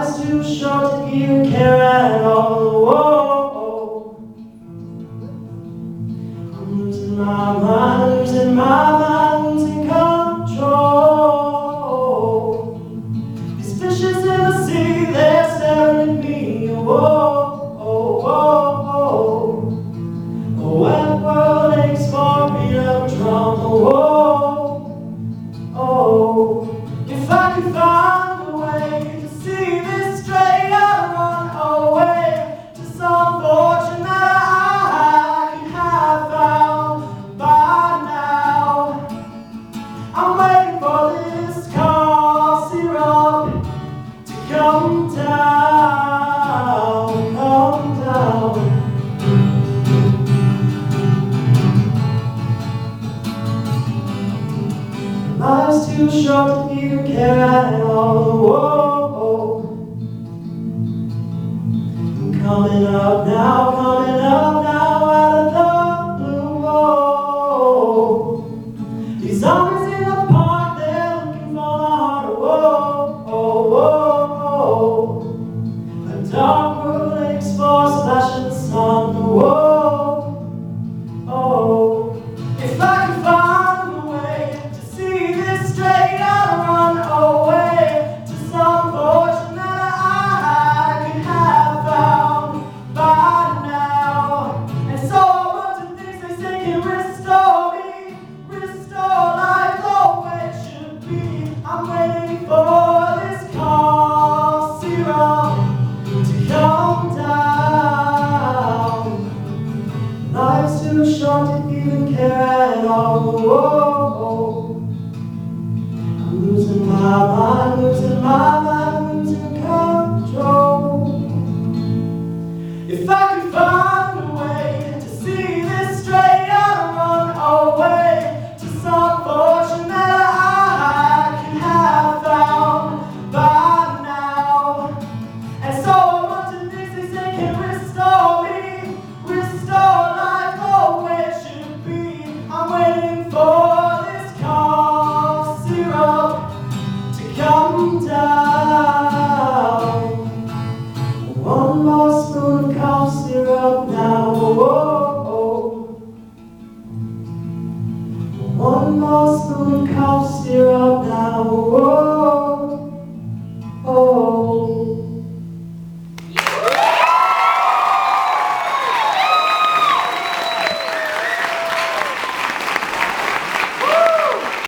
Life's too short to even care at all. Whoa. I'm losing my mind, losing my mind, losing control. These fishes in the sea, they're staring at me. Whoa, oh, oh, oh. A wet world aches for me to drown. Oh, oh. If I could find a way to see this straight, I'd run away to some fortune that I could have found by now. I'm waiting for this cough syrup to come down, come down. Life's too short to even care at all. Whoa. I'm coming up now out of the blue. Whoa. These zombies in the park, they're looking for my heart. Whoa, oh, whoa. A dark world aches for a splash of the sun. Whoa, oh. If I could find a way to see this straight, I'd run away to some fortune that I could have found by now. And so I run to things they say can restore me, restore life the way it should be. I'm waiting for this cough syrup to come down. Life's too short to even care at all. Whoa. I'm losing my mind, losing control. If I could find a way to see this straight, I'd run away to some fortune that I could have found by now. And so I run to things they say can restore me, restore life the way it should be. I'm waiting for this cough syrup to come down.